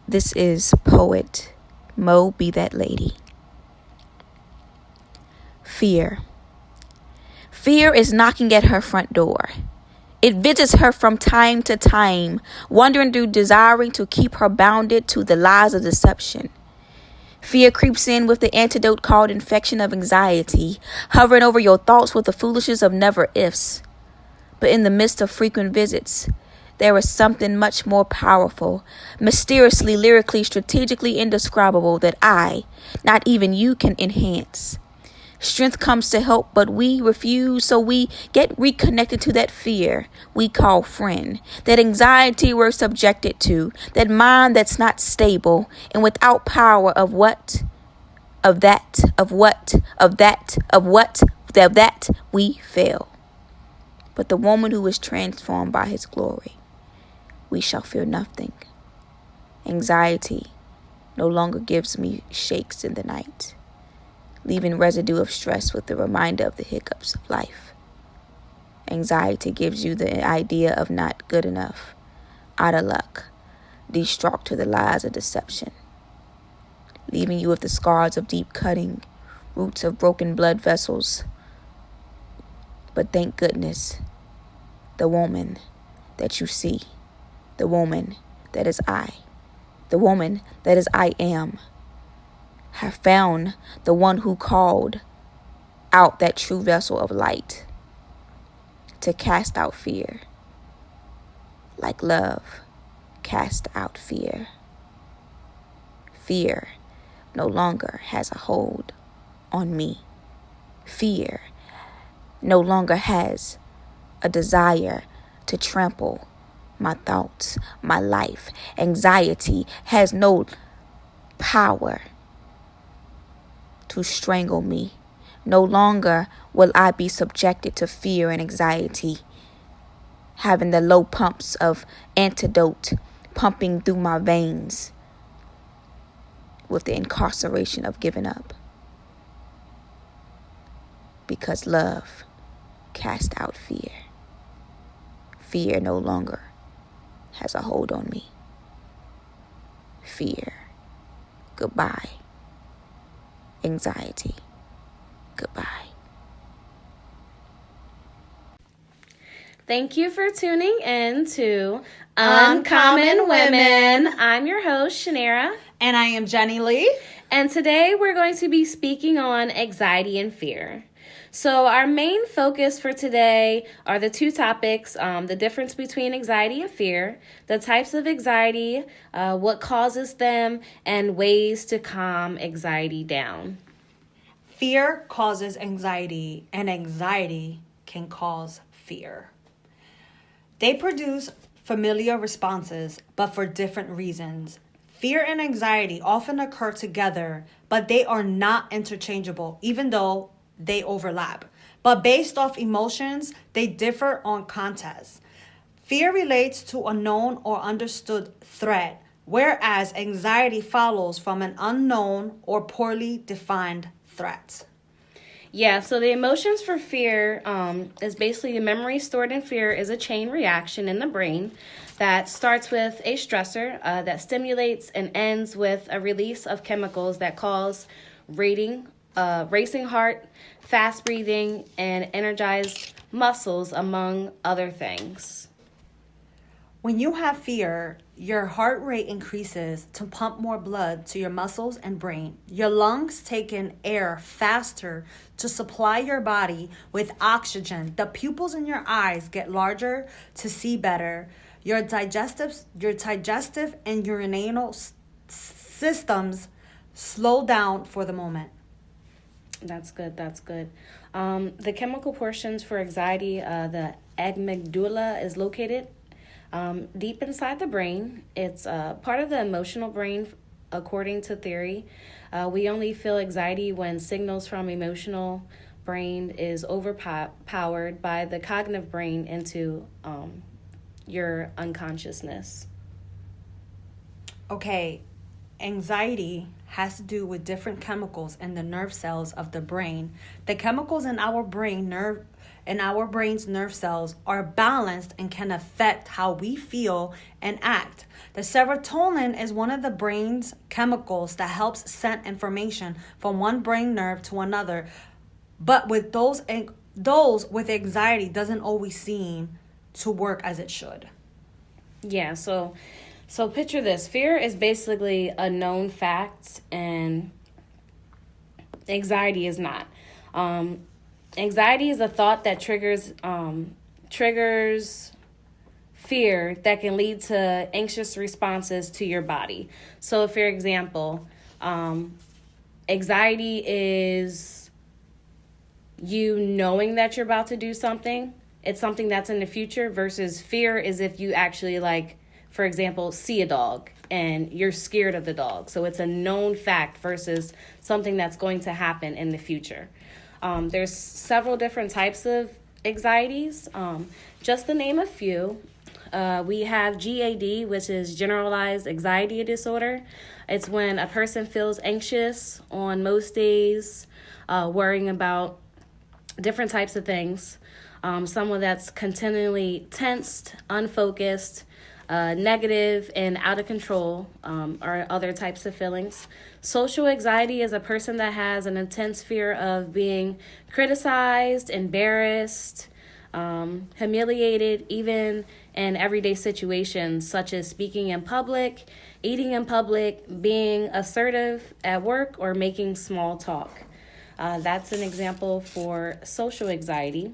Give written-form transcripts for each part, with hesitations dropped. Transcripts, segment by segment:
This is poet Mo Be That Lady. Fear. Fear is knocking at her front door. It visits her from time to time, wandering through, desiring to keep her bounded to the lies of deception. Fear creeps in with the antidote called infection of anxiety, hovering over your thoughts with the foolishness of never ifs. But in the midst of frequent visits, there is something much more powerful, mysteriously, lyrically, strategically indescribable that I, not even you, can enhance. Strength comes to help, but we refuse, so we get reconnected to that fear we call friend, that anxiety we're subjected to, that mind that's not stable and without power of what? Of that we fail. But the woman who is transformed by his glory, we shall fear nothing. Anxiety no longer gives me shakes in the night, leaving residue of stress with the reminder of the hiccups of life. Anxiety gives you the idea of not good enough, out of luck, distraught to the lies of deception, leaving you with the scars of deep cutting, roots of broken blood vessels. But thank goodness, the woman that you see, the woman that is I, the woman that is I am, have found the one who called out that true vessel of light to cast out fear, like love cast out fear. Fear no longer has a hold on me. Fear no longer has a desire to trample my thoughts, my life. Anxiety has no power to strangle me. No longer will I be subjected to fear and anxiety, having the low pumps of antidote pumping through my veins with the incarceration of giving up. Because love cast out fear. Fear no longer has a hold on me. Fear, goodbye. Anxiety, goodbye. Thank you for tuning in to Uncommon Women. I'm your host, Shanera. And I am Jenny Lee. And today we're going to be speaking on anxiety and fear. So our main focus for today are the two topics, the difference between anxiety and fear, the types of anxiety, what causes them, and ways to calm anxiety down. Fear causes anxiety, and anxiety can cause fear. They produce familiar responses, but for different reasons. Fear and anxiety often occur together, but they are not interchangeable, even though they overlap. But based off emotions, they differ on context. Fear relates to a known or understood threat, whereas anxiety follows from an unknown or poorly defined threat. Yeah, so the emotions for fear is basically the memory stored in fear is a chain reaction in the brain that starts with a stressor that stimulates and ends with a release of chemicals that cause racing heart, fast breathing, and energized muscles, among other things. When you have fear, your heart rate increases to pump more blood to your muscles and brain. Your lungs take in air faster to supply your body with oxygen. The pupils in your eyes get larger to see better. Your digestive and urinary systems slow down for the moment. That's good. The chemical portions for anxiety, the amygdala is located deep inside the brain. It's part of the emotional brain, according to theory. We only feel anxiety when signals from emotional brain is overpowered by the cognitive brain into your unconsciousness. Okay, Anxiety has to do with different chemicals in the nerve cells of the brain. The chemicals in our brain's nerve cells are balanced and can affect how we feel and act. The serotonin is one of the brain's chemicals that helps send information from one brain nerve to another. But with those with anxiety doesn't always seem to work as it should. Yeah, so picture this. Fear is basically a known fact, and anxiety is not. Anxiety is a thought that triggers fear that can lead to anxious responses to your body. So, for example, anxiety is you knowing that you're about to do something. It's something that's in the future, versus fear is if you actually, like, for example, see a dog and you're scared of the dog. So it's a known fact versus something that's going to happen in the future. There's several different types of anxieties. Just to name a few, we have GAD, which is generalized anxiety disorder. It's when a person feels anxious on most days, worrying about different types of things. Someone that's continually tensed, unfocused, negative, and out of control are other types of feelings. Social anxiety is a person that has an intense fear of being criticized, embarrassed, humiliated, even in everyday situations such as speaking in public, eating in public, being assertive at work, or making small talk. That's an example for social anxiety.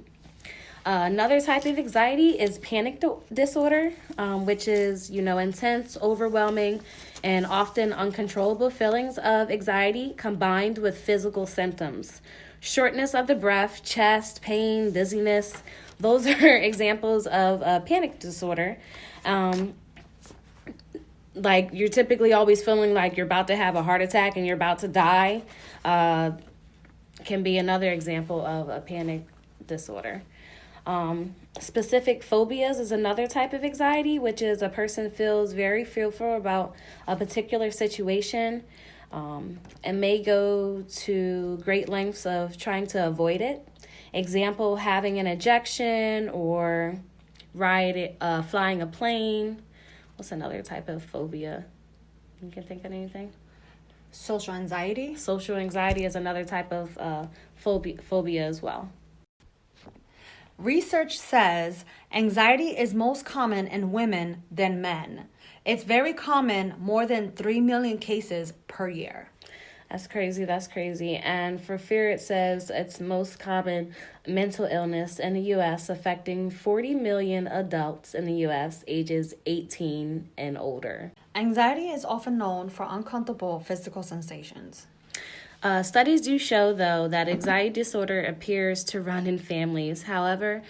Another type of anxiety is panic disorder, which is, intense, overwhelming, and often uncontrollable feelings of anxiety combined with physical symptoms. Shortness of the breath, chest pain, dizziness, those are examples of panic disorder. Like, you're typically always feeling like you're about to have a heart attack and you're about to die. Can be another example of a panic disorder. Specific phobias is another type of anxiety, which is a person feels very fearful about a particular situation and may go to great lengths of trying to avoid it. Example, having an ejection or flying a plane. What's another type of phobia? You can think of anything? Social anxiety? Social anxiety is another type of phobia as well. Research says anxiety is most common in women than men. It's very common, more than 3 million cases per year. That's crazy. And for fear, it says it's most common mental illness in the U.S., affecting 40 million adults in the U.S. ages 18 and older. Anxiety is often known for uncomfortable physical sensations. Studies do show, though, that anxiety disorder appears to run in families. However,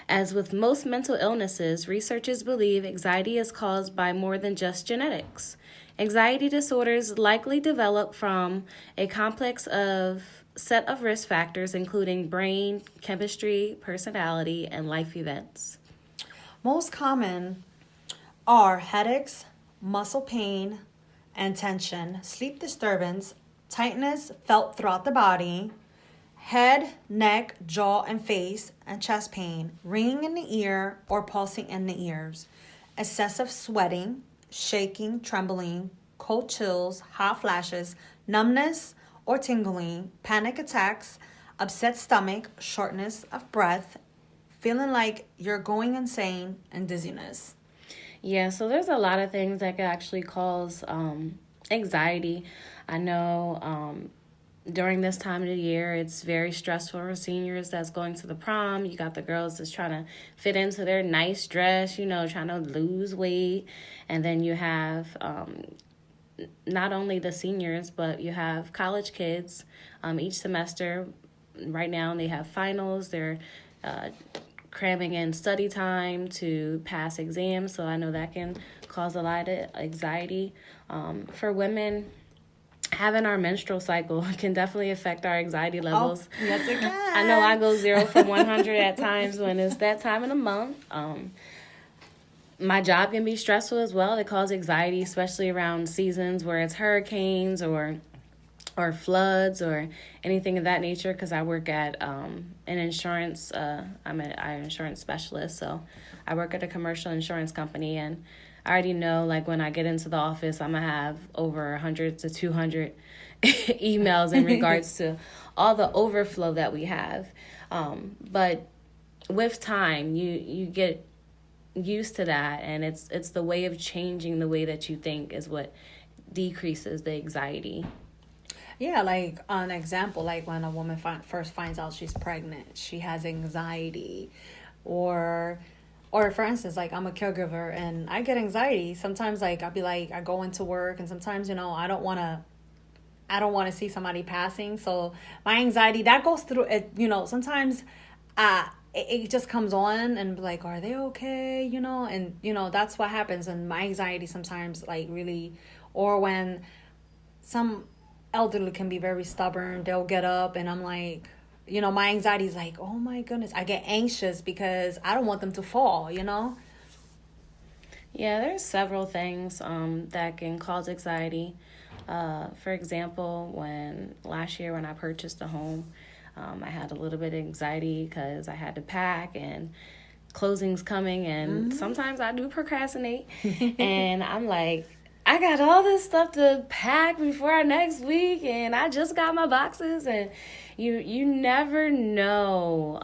as with most mental illnesses, researchers believe anxiety is caused by more than just genetics. Anxiety disorders likely develop from a complex set of risk factors, including brain, chemistry, personality, and life events. Most common are headaches, muscle pain and tension, sleep disturbance, tightness felt throughout the body, head, neck, jaw, and face, and chest pain, ringing in the ear or pulsing in the ears, excessive sweating, shaking, trembling, cold chills, hot flashes, numbness or tingling, panic attacks, upset stomach, shortness of breath, feeling like you're going insane, and dizziness. Yeah, so there's a lot of things that could actually cause anxiety. I know during this time of the year, it's very stressful for seniors that's going to the prom. You got the girls that's trying to fit into their nice dress, trying to lose weight. And then you have not only the seniors, but you have college kids each semester. Right now, they have finals. They're cramming in study time to pass exams. So I know that can cause a lot of anxiety. For women, having our menstrual cycle can definitely affect our anxiety levels. Oh, yes, it can. I know I go 0 from 100 at times when it's that time of the month. My job can be stressful as well. It causes anxiety, especially around seasons where it's hurricanes or floods or anything of that nature, because I work at an insurance, I'm an insurance specialist, so I work at a commercial insurance company, and I already know, like, when I get into the office, I'm going to have over 100 to 200 emails in regards to all the overflow that we have. But with time, you get used to that, and it's the way of changing the way that you think is what decreases the anxiety. Yeah, like an example, like when a woman first finds out she's pregnant, she has anxiety, or for instance, like I'm a caregiver and I get anxiety. Sometimes, like I'll be like, I go into work, and sometimes, I don't want to see somebody passing. So my anxiety that goes through it. Sometimes, it just comes on and be like, are they okay? And that's what happens. And my anxiety sometimes, like, really, or when some elderly can be very stubborn, they'll get up, and I'm like, my anxiety is like, oh my goodness, I get anxious because I don't want them to fall. Yeah, there's several things that can cause anxiety. For example, last year when I purchased a home, I had a little bit of anxiety because I had to pack, and closing's coming, and sometimes I do procrastinate. And I'm like, I got all this stuff to pack before our next week, and I just got my boxes, and you never know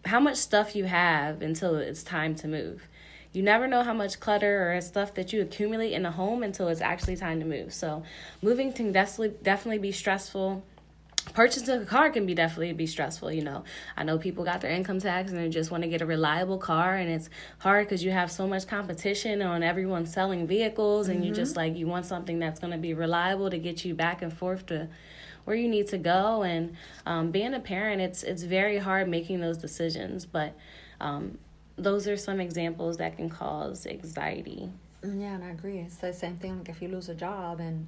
how much stuff you have until it's time to move. You never know how much clutter or stuff that you accumulate in a home until it's actually time to move. So moving can definitely be stressful. Purchasing a car can definitely be stressful. I know people got their income tax and they just want to get a reliable car, and it's hard because you have so much competition on everyone selling vehicles, and you just you want something that's going to be reliable to get you back and forth to where you need to go. And being a parent, it's very hard making those decisions, but those are some examples that can cause anxiety. Yeah, and I agree. It's the same thing like if you lose a job, and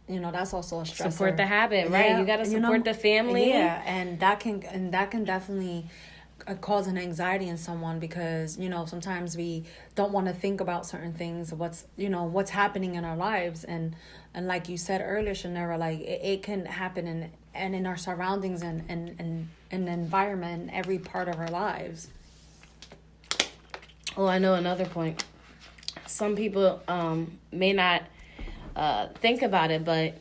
that's also a stressor. Support the habit, right? Yeah, you got to support the family. Yeah, and that can definitely cause an anxiety in someone, because sometimes we don't want to think about certain things, what's happening in our lives, and like you said earlier, Shanera, like it can happen in our surroundings and in the environment, in every part of our lives. Oh, I know another point. Some people may not think about it, but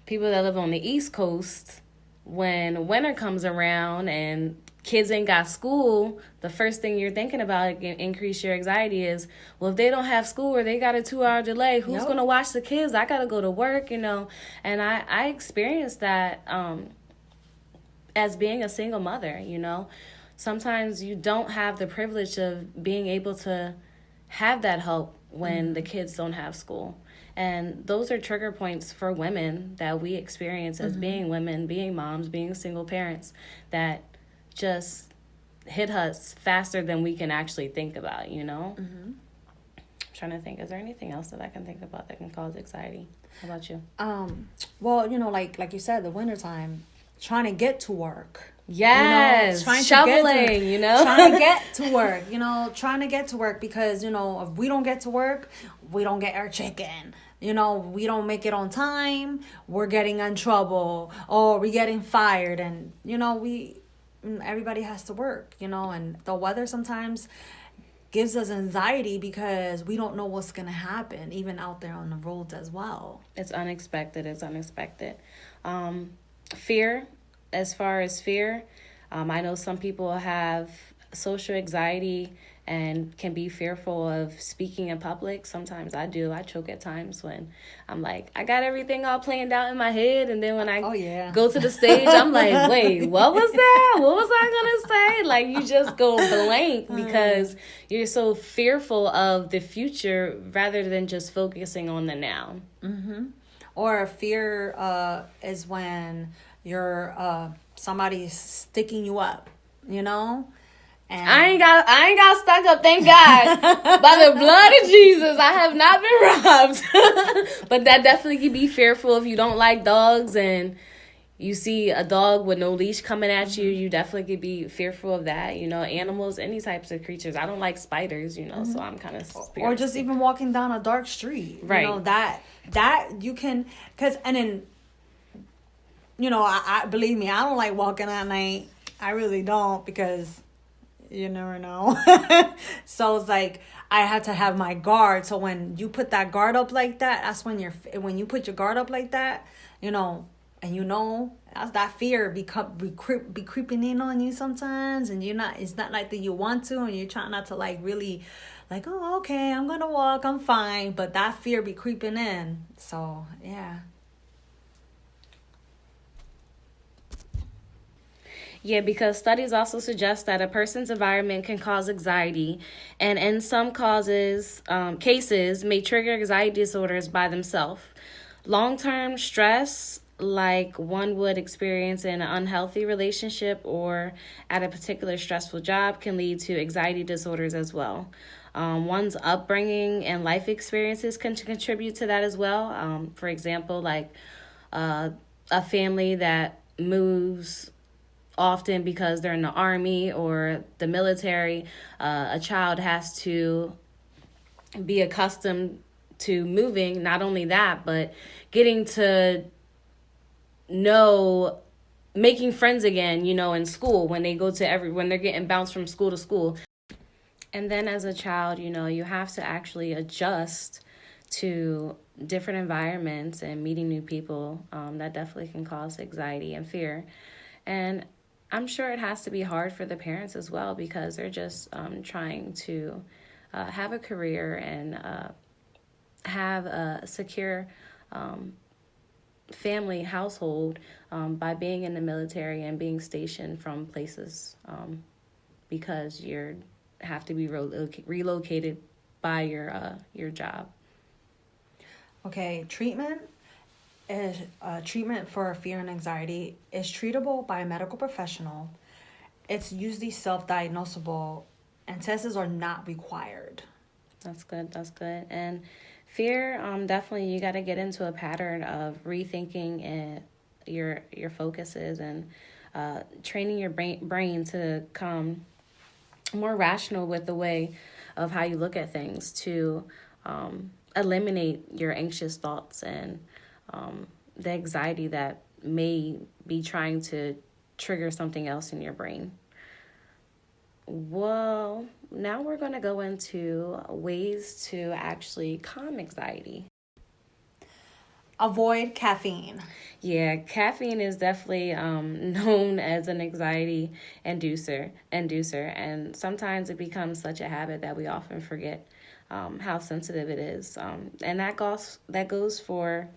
people that live on the East Coast, when winter comes around and kids ain't got school, the first thing you're thinking about can increase your anxiety is, well, if they don't have school or they got a 2-hour delay, who's going to watch the kids? I got to go to work, And I experienced that as being a single mother, Sometimes you don't have the privilege of being able to have that help when the kids don't have school. And those are trigger points for women that we experience as being women, being moms, being single parents, that just hit us faster than we can actually think about, I'm trying to think, is there anything else that I can think about that can cause anxiety? How about you? Well, like you said, the wintertime, trying to get to work. Yes, shoveling, trying to get to work, trying to get to work, because, if we don't get to work, we don't get our chicken. We don't make it on time, we're getting in trouble, or we're getting fired, and, everybody has to work, and the weather sometimes gives us anxiety because we don't know what's going to happen, even out there on the roads as well. It's unexpected. Fear. As far as fear, I know some people have social anxiety and can be fearful of speaking in public. Sometimes I do. I choke at times when I'm like, I got everything all planned out in my head, and then when I go to the stage, I'm like, wait, what was that? What was I going to say? Like, you just go blank because you're so fearful of the future rather than just focusing on the now. Or fear is when you're somebody's sticking you up, And I ain't got stuck up, thank God. By the blood of Jesus, I have not been robbed. But that definitely can be fearful if you don't like dogs and you see a dog with no leash coming at you, you definitely could be fearful of that. Animals, any types of creatures. I don't like spiders, so I'm kind of scared. Or just even walking down a dark street. Right. That you can, and then, I believe me, I don't like walking at night. I really don't, because you never know. So it's like, I had to have my guard. So when you put that guard up like that, that's when you put your guard up like that, and that's that fear be creeping in on you sometimes, and it's not like that you want to, and you're trying not to like really like, oh, okay, I'm gonna walk, I'm fine, but that fear be creeping in. So yeah. Yeah, because studies also suggest that a person's environment can cause anxiety, and in some cases may trigger anxiety disorders by themselves. Long-term stress, like one would experience in an unhealthy relationship or at a particular stressful job, can lead to anxiety disorders as well. One's upbringing and life experiences can contribute to that as well. For example, like a family that moves often because they're in the army or the military, a child has to be accustomed to moving. Not only that, but getting to know, making friends again, in school when they go to when they're getting bounced from school to school. And then as a child, you have to actually adjust to different environments and meeting new people. That definitely can cause anxiety and fear. And I'm sure it has to be hard for the parents as well, because they're just trying to have a career and have a secure family household by being in the military and being stationed from places, because you have to be relocated by your job. Okay, treatment for fear and anxiety is treatable by a medical professional. It's usually self-diagnosable, and tests are not required. That's good. And fear, definitely you got to get into a pattern of rethinking your focuses and training your brain to come more rational with the way of how you look at things, to eliminate your anxious thoughts and the anxiety that may be trying to trigger something else in your brain. Well, now we're going to go into ways to actually calm anxiety. Avoid caffeine. Yeah, caffeine is definitely known as an anxiety inducer, and sometimes it becomes such a habit that we often forget how sensitive it is. And that goes for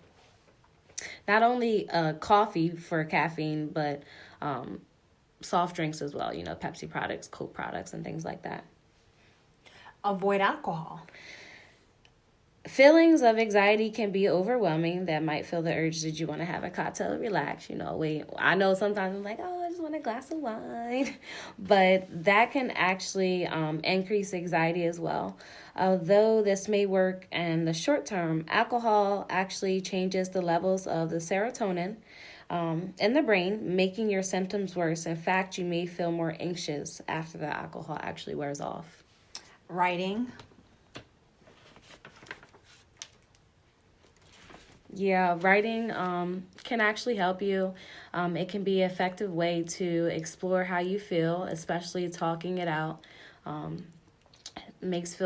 not only coffee for caffeine, but soft drinks as well, Pepsi products, Coke products, and things like that. Avoid alcohol. Feelings of anxiety can be overwhelming. That might feel the urge that you want to have a cocktail, relax, wait. I know sometimes I'm like, oh, I just want a glass of wine. But that can actually increase anxiety as well. Although this may work in the short term, alcohol actually changes the levels of the serotonin in the brain, making your symptoms worse. In fact, you may feel more anxious after the alcohol actually wears off. Writing. Yeah, writing can actually help you. It can be an effective way to explore how you feel, especially talking it out. Makes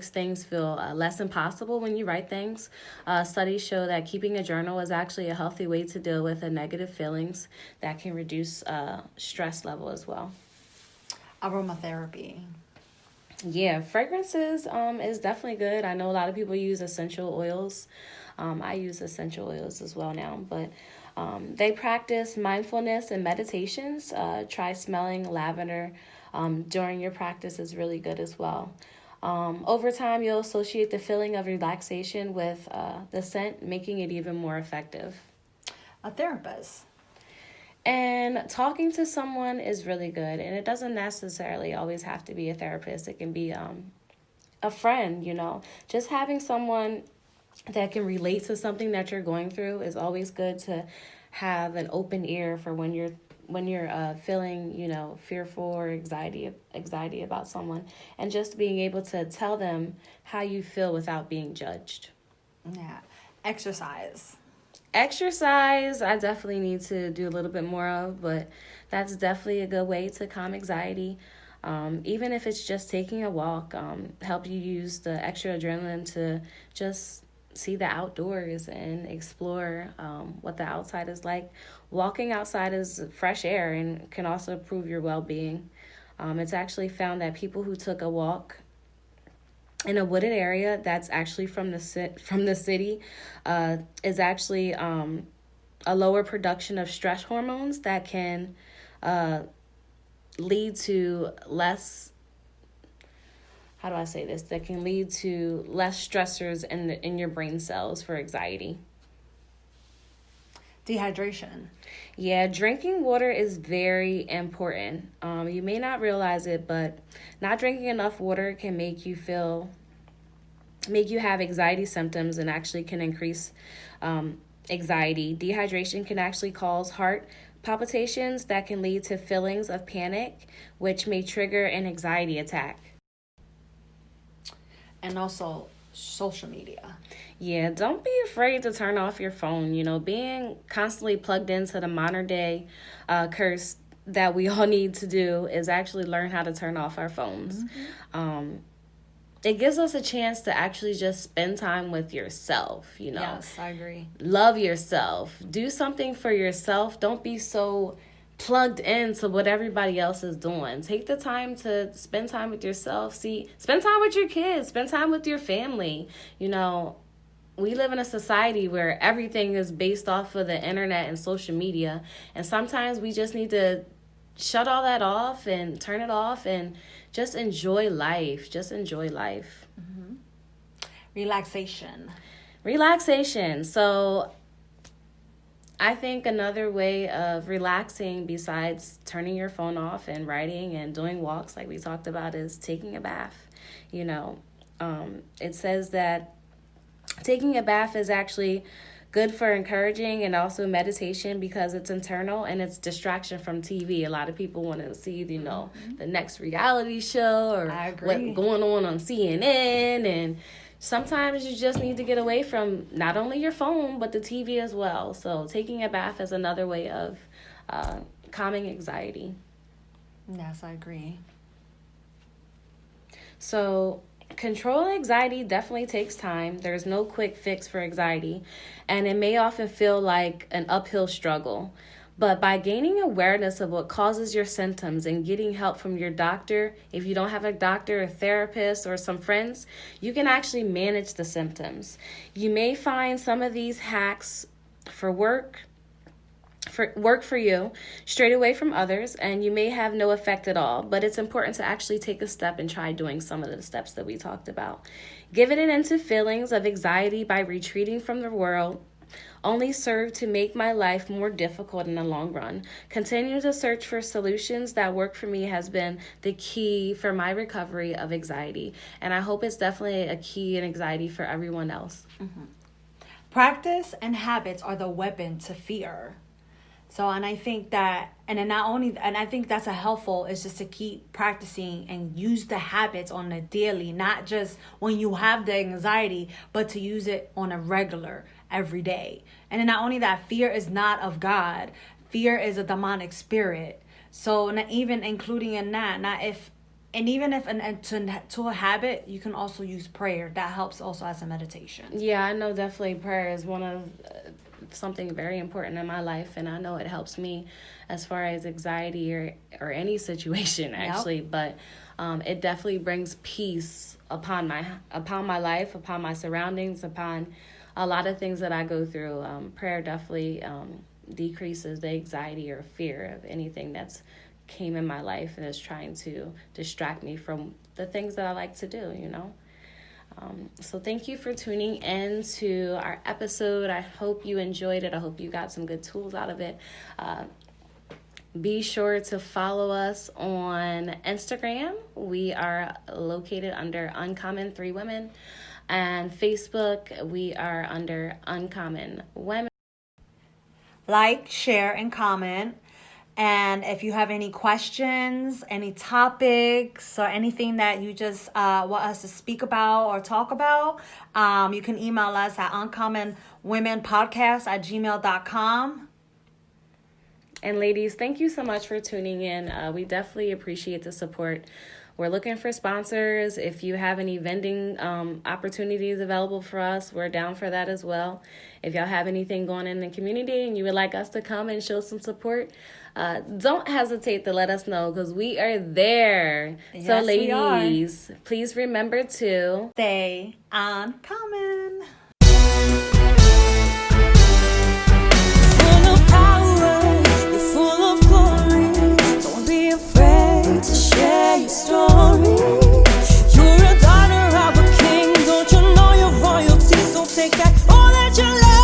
things feel less impossible when you write things. Studies show that keeping a journal is actually a healthy way to deal with the negative feelings that can reduce stress level as well. Aromatherapy. Yeah, fragrances is definitely good. I know a lot of people use essential oils. I use essential oils as well now, but they practice mindfulness and meditations. Try smelling lavender during your practice is really good as well. Over time, you'll associate the feeling of relaxation with the scent, making it even more effective. A therapist. And talking to someone is really good. And it doesn't necessarily always have to be a therapist. It can be a friend, Just having someone that can relate to something that you're going through is always good to have an open ear for when you're feeling, fearful or anxiety about someone, and just being able to tell them how you feel without being judged. Yeah. Exercise. Exercise, I definitely need to do a little bit more of, but that's definitely a good way to calm anxiety. Even if it's just taking a walk, help you use the extra adrenaline to just see the outdoors and explore what the outside is like. Walking outside is fresh air and can also improve your well-being. It's actually found that people who took a walk in a wooded area that's actually from the city is actually a lower production of stress hormones that can lead to less, how do I say this, that can lead to less stressors in your brain cells for anxiety. Dehydration. Yeah, drinking water is very important. You may not realize it, but not drinking enough water can make you have anxiety symptoms and actually can increase anxiety. Dehydration can actually cause heart palpitations that can lead to feelings of panic, which may trigger an anxiety attack. And also social media. Yeah, don't be afraid to turn off your phone. Being constantly plugged into the modern day curse that we all need to do is actually learn how to turn off our phones. Mm-hmm. It gives us a chance to actually just spend time with yourself, Yes, I agree. Love yourself. Do something for yourself. Don't be so plugged into what everybody else is doing. Take the time to spend time with yourself. Spend time with your kids. Spend time with your family. We live in a society where everything is based off of the internet and social media. And sometimes we just need to shut all that off and turn it off and just enjoy life. Mm-hmm. Relaxation. So I think another way of relaxing besides turning your phone off and writing and doing walks like we talked about is taking a bath. It says that taking a bath is actually good for encouraging and also meditation because it's internal and it's distraction from TV. A lot of people want to see, the next reality show or what's going on CNN. And sometimes you just need to get away from not only your phone, but the TV as well. So taking a bath is another way of calming anxiety. Yes, I agree. So controlling anxiety definitely takes time. There's no quick fix for anxiety, and it may often feel like an uphill struggle. But by gaining awareness of what causes your symptoms and getting help from your doctor, if you don't have a doctor, a therapist, or some friends, you can actually manage the symptoms. You may find some of these hacks work for you straight away from others, and you may have no effect at all, but it's important to actually take a step and try doing some of the steps that we talked about. Giving it into feelings of anxiety by retreating from the world only serve to make my life more difficult in the long run. Continue to search for solutions that work for me has been the key for my recovery of anxiety, and I hope it's definitely a key in anxiety for everyone else. Mm-hmm. Practice and habits are the weapon to fear. So, and I think that, I think that's a helpful is just to keep practicing and use the habits on a daily, not just when you have the anxiety, but to use it on a regular, every day. And then not only that, fear is not of God. Fear is a demonic spirit. So, not even including in that, to a habit, you can also use prayer. That helps also as a meditation. Yeah, I know definitely prayer is one of something very important in my life, and I know it helps me as far as anxiety or any situation actually. Yep. But it definitely brings peace upon my life, upon my surroundings, upon a lot of things that I go through. Prayer definitely decreases the anxiety or fear of anything that's came in my life and is trying to distract me from the things that I like to do, So thank you for tuning in to our episode. I hope you enjoyed it. I hope you got some good tools out of it. Be sure to follow us on Instagram. We are located under Uncommon 3 Women. And Facebook, we are under Uncommon Women. like, share, and comment. And if you have any questions, any topics, or anything that you just want us to speak about or talk about, you can email us at uncommonwomenpodcast@gmail.com. And ladies, thank you so much for tuning in. We definitely appreciate the support. We're looking for sponsors. If you have any vending opportunities available for us, we're down for that as well. If y'all have anything going in the community and you would like us to come and show some support, don't hesitate to let us know, because we are there. Yes, so we are. ladies, please remember to Stay uncommon. Full of power, you're full of glory. Don't be afraid to share your story. You're a daughter of a king. Don't you know you're royalty? So take back all that you left.